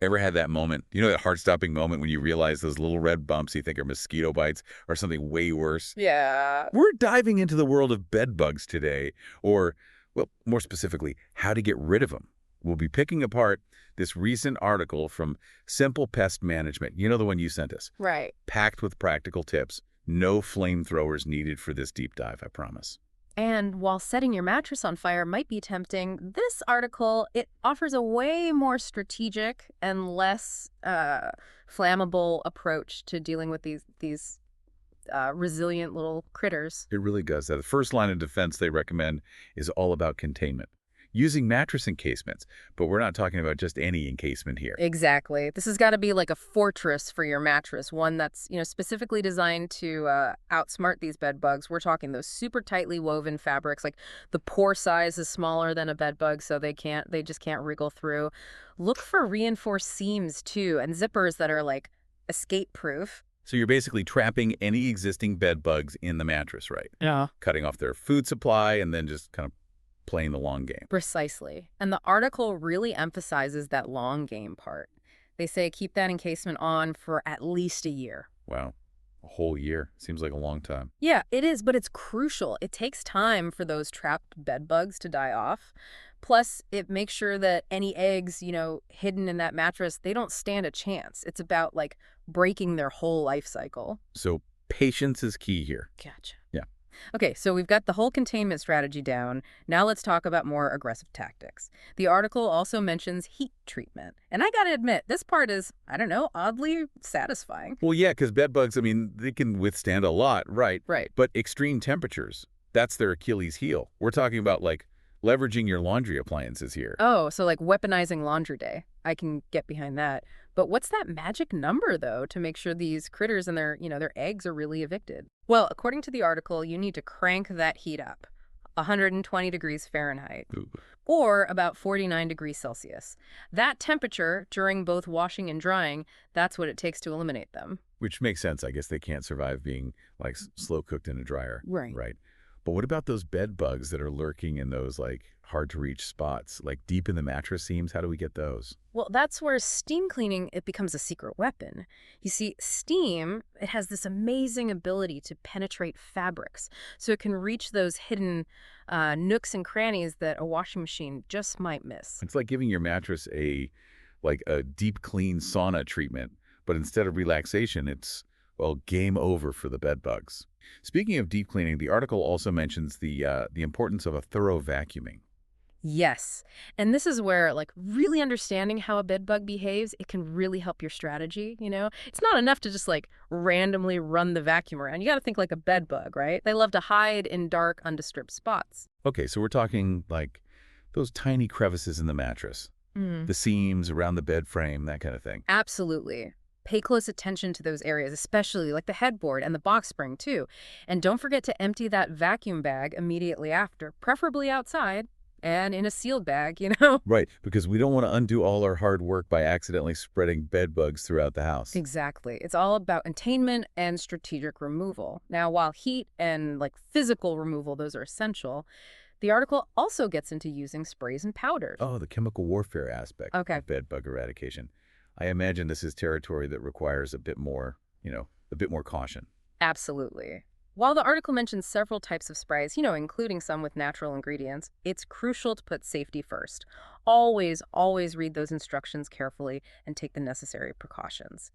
Ever had that moment? You know that heart-stopping moment when you realize those little red bumps you think are mosquito bites or something way worse? Yeah. We're diving into the world of bed bugs today, or, well, more specifically, how to get rid of them. We'll be picking apart this recent article from Simple Pest Management. You know the one you sent us. Right. Packed with practical tips. No flamethrowers needed for this deep dive, I promise. And while setting your mattress on fire might be tempting, this article, it offers a way more strategic and less flammable approach to dealing with these resilient little critters. It really does that. The first line of defense they recommend is all about containment, using mattress encasements, but we're not talking about just any encasement here. Exactly. This has got to be like a fortress for your mattress, one that's, specifically designed to outsmart these bed bugs. We're talking those super tightly woven fabrics, like the pore size is smaller than a bed bug, so they just can't wriggle through. Look for reinforced seams too, and zippers that are like escape proof. So you're basically trapping any existing bed bugs in the mattress, right? Yeah. Cutting off their food supply and then just kind of playing the long game. Precisely. And the article really emphasizes that long game part. They say keep that encasement on for at least a year. Wow. A whole year. Seems like a long time. Yeah, it is, but it's crucial. It takes time for those trapped bed bugs to die off. Plus, it makes sure that any eggs, hidden in that mattress, they don't stand a chance. It's about like breaking their whole life cycle. So patience is key here. Gotcha. Yeah. Okay, so we've got the whole containment strategy down. Now let's talk about more aggressive tactics. The article also mentions heat treatment. And I gotta admit, this part is, I don't know, oddly satisfying. Well, yeah, because bed bugs, I mean, they can withstand a lot, right? Right. But extreme temperatures, that's their Achilles heel. We're talking about, like, leveraging your laundry appliances here. Oh, so like weaponizing laundry day. I can get behind that. But what's that magic number, though, to make sure these critters and their eggs are really evicted? Well, according to the article, you need to crank that heat up, 120 degrees Fahrenheit, Ooh. or about 49 degrees Celsius. That temperature during both washing and drying, that's what it takes to eliminate them. Which makes sense. I guess they can't survive being, like, slow cooked in a dryer. Right. Right. But what about those bed bugs that are lurking in those, like, hard-to-reach spots, like deep in the mattress seams? How do we get those? Well, that's where steam cleaning, it becomes a secret weapon. You see, steam, it has this amazing ability to penetrate fabrics, so it can reach those hidden nooks and crannies that a washing machine just might miss. It's like giving your mattress like a deep clean sauna treatment, but instead of relaxation, it's, well, game over for the bed bugs. Speaking of deep cleaning, the article also mentions the importance of a thorough vacuuming. Yes, and this is where, like, really understanding how a bed bug behaves, it can really help your strategy. It's not enough to just, like, randomly run the vacuum around. You got to think like a bed bug, right? They love to hide in dark, undisturbed spots. Okay, so we're talking like those tiny crevices in the mattress, Mm. the seams around the bed frame, that kind of thing. Absolutely. Pay close attention to those areas, especially like the headboard and the box spring, too. And don't forget to empty that vacuum bag immediately after, preferably outside and in a sealed bag. Right, because we don't want to undo all our hard work by accidentally spreading bed bugs throughout the house. Exactly. It's all about containment and strategic removal. Now, while heat and like physical removal, those are essential, the article also gets into using sprays and powders. Oh, the chemical warfare aspect Okay. of bed bug eradication. I imagine this is territory that requires a bit more, a bit more caution. Absolutely. While the article mentions several types of sprays, including some with natural ingredients, it's crucial to put safety first. Always, always read those instructions carefully and take the necessary precautions,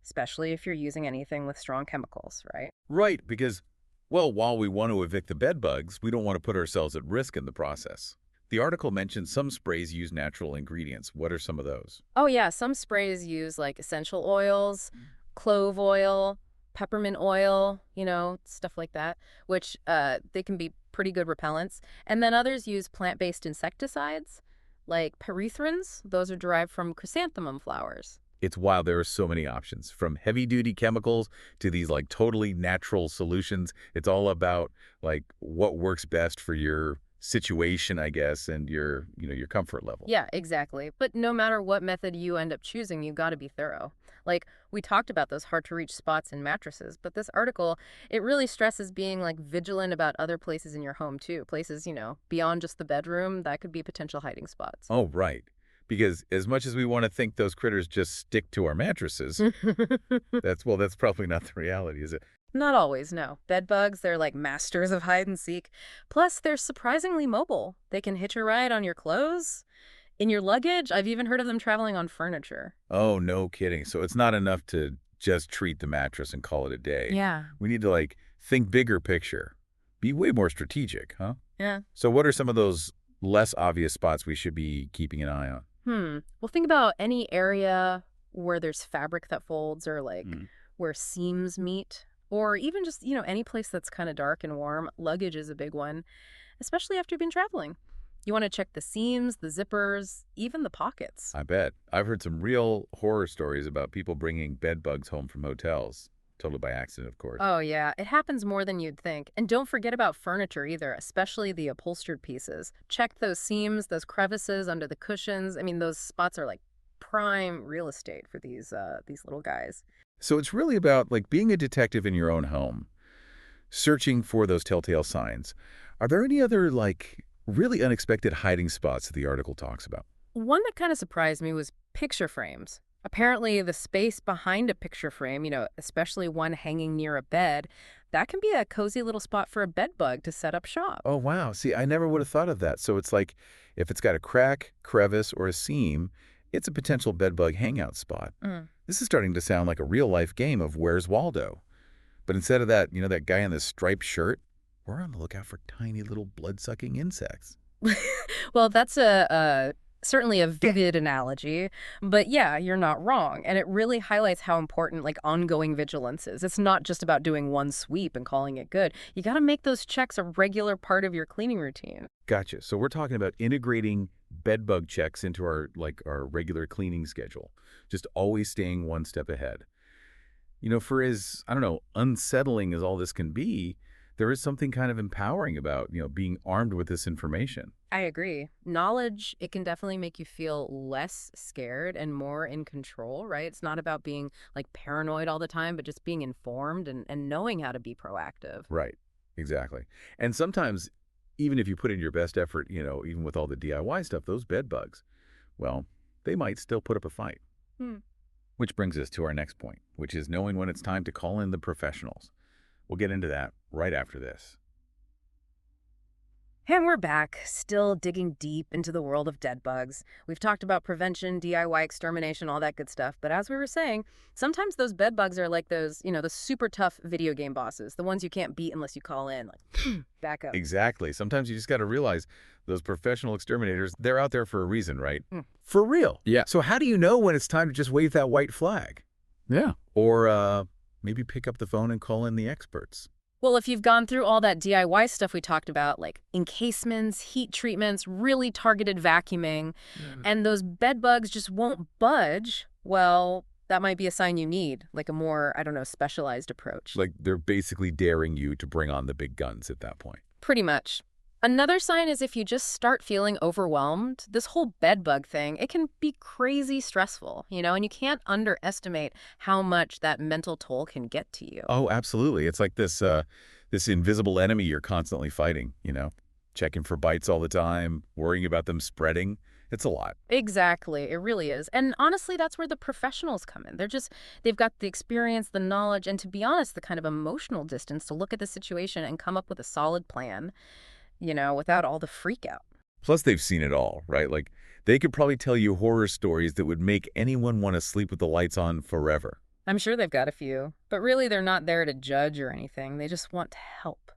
especially if you're using anything with strong chemicals, right? Right, because, well, while we want to evict the bed bugs, we don't want to put ourselves at risk in the process. The article mentions some sprays use natural ingredients. What are some of those? Oh, yeah, some sprays use like essential oils, clove oil, peppermint oil, stuff like that, which they can be pretty good repellents. And then others use plant-based insecticides like perethrins. Those are derived from chrysanthemum flowers. It's wild. There are so many options, from heavy-duty chemicals to these, like, totally natural solutions. It's all about, like, what works best for your situation, I guess, and your comfort level. Yeah, exactly. But no matter what method you end up choosing, you got to be thorough. Like, we talked about those hard-to-reach spots in mattresses, but this article, it really stresses being, like, vigilant about other places in your home, too. Places, beyond just the bedroom, that could be potential hiding spots. Oh, right. Because as much as we want to think those critters just stick to our mattresses, that's probably not the reality, is it? Not always, no. Bed bugs, they're like masters of hide and seek. Plus, they're surprisingly mobile. They can hitch a ride on your clothes, in your luggage. I've even heard of them traveling on furniture. Oh, no kidding. So it's not enough to just treat the mattress and call it a day. Yeah. We need to, like, think bigger picture. Be way more strategic, huh? Yeah. So what are some of those less obvious spots we should be keeping an eye on? Well, think about any area where there's fabric that folds or like Mm. where seams meet. Or even just, any place that's kind of dark and warm. Luggage is a big one, especially after you've been traveling. You want to check the seams, the zippers, even the pockets. I bet. I've heard some real horror stories about people bringing bed bugs home from hotels. Totally by accident, of course. Oh, yeah, it happens more than you'd think. And don't forget about furniture either, especially the upholstered pieces. Check those seams, those crevices under the cushions. I mean, those spots are like prime real estate for these little guys. So it's really about, like, being a detective in your own home, searching for those telltale signs. Are there any other, like, really unexpected hiding spots that the article talks about? One that kind of surprised me was picture frames. Apparently, the space behind a picture frame, especially one hanging near a bed, that can be a cozy little spot for a bed bug to set up shop. Oh, wow. See, I never would have thought of that. So it's like if it's got a crack, crevice, or a seam, it's a potential bedbug hangout spot. Mm. This is starting to sound like a real-life game of Where's Waldo? But instead of that, that guy in the striped shirt, we're on the lookout for tiny little blood-sucking insects. Well, that's certainly a vivid analogy, but yeah, you're not wrong. And it really highlights how important like ongoing vigilance is. It's not just about doing one sweep and calling it good. You got to make those checks a regular part of your cleaning routine. Gotcha. So we're talking about integrating bedbug checks into our regular cleaning schedule. Just always staying one step ahead. For as, I don't know, unsettling as all this can be, there is something kind of empowering about, being armed with this information. I agree. Knowledge, it can definitely make you feel less scared and more in control, right? It's not about being like paranoid all the time, but just being informed and knowing how to be proactive. Right. Exactly. And sometimes, even if you put in your best effort, even with all the DIY stuff, those bed bugs, well, they might still put up a fight. Hmm. Which brings us to our next point, which is knowing when it's time to call in the professionals. We'll get into that right after this. And we're back, still digging deep into the world of dead bugs. We've talked about prevention, DIY extermination, all that good stuff. But as we were saying, sometimes those bed bugs are like those, the super tough video game bosses, the ones you can't beat unless you call in, like, back up. Exactly. Sometimes you just got to realize those professional exterminators, they're out there for a reason, right? Mm. For real. Yeah. So how do you know when it's time to just wave that white flag? Yeah. Or maybe pick up the phone and call in the experts? Well, if you've gone through all that DIY stuff we talked about, like encasements, heat treatments, really targeted vacuuming, and those bed bugs just won't budge, well, that might be a sign you need, like a more, I don't know, specialized approach. Like they're basically daring you to bring on the big guns at that point. Pretty much. Another sign is if you just start feeling overwhelmed, this whole bed bug thing, it can be crazy stressful, and you can't underestimate how much that mental toll can get to you. Oh, absolutely. It's like this invisible enemy you're constantly fighting, checking for bites all the time, worrying about them spreading. It's a lot. Exactly. It really is. And honestly, that's where the professionals come in. They've got the experience, the knowledge, and to be honest, the kind of emotional distance to look at the situation and come up with a solid plan, without all the freak out. Plus, they've seen it all, right? Like, they could probably tell you horror stories that would make anyone want to sleep with the lights on forever. I'm sure they've got a few, but really they're not there to judge or anything. They just want to help.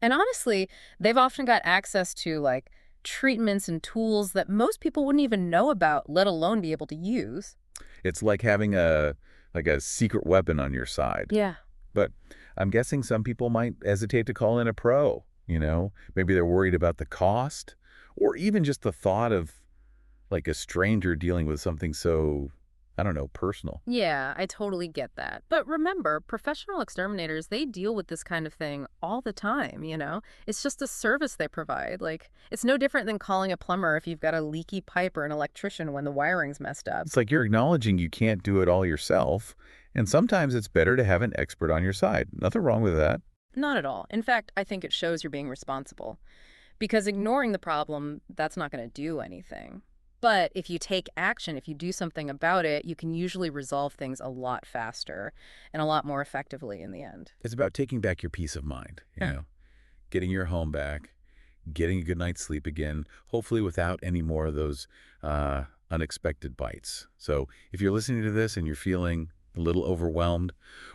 And honestly, they've often got access to, like, treatments and tools that most people wouldn't even know about, let alone be able to use. It's like having a secret weapon on your side. Yeah. But I'm guessing some people might hesitate to call in a pro, Maybe they're worried about the cost or even just the thought of, like, a stranger dealing with something so, I don't know, personal. Yeah, I totally get that. But remember, professional exterminators, they deal with this kind of thing all the time, It's just a service they provide. Like, it's no different than calling a plumber if you've got a leaky pipe or an electrician when the wiring's messed up. It's like you're acknowledging you can't do it all yourself, and sometimes it's better to have an expert on your side. Nothing wrong with that. Not at all. In fact, I think it shows you're being responsible. Because ignoring the problem, that's not going to do anything. But if you take action, if you do something about it, you can usually resolve things a lot faster and a lot more effectively in the end. It's about taking back your peace of mind, Yeah. getting your home back, getting a good night's sleep again, hopefully without any more of those unexpected bites. So if you're listening to this and you're feeling a little overwhelmed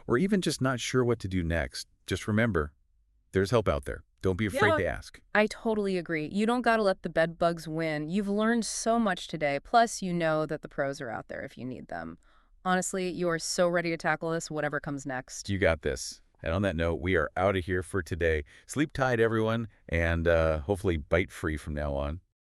or even just not sure what to do next, just remember, there's help out there. Don't be afraid Yeah. to ask. I totally agree. You don't got to let the bed bugs win. You've learned so much today. Plus, you know that the pros are out there if you need them. Honestly, you are so ready to tackle this, whatever comes next. You got this. And on that note, we are out of here for today. Sleep tight, everyone, and hopefully bite free from now on.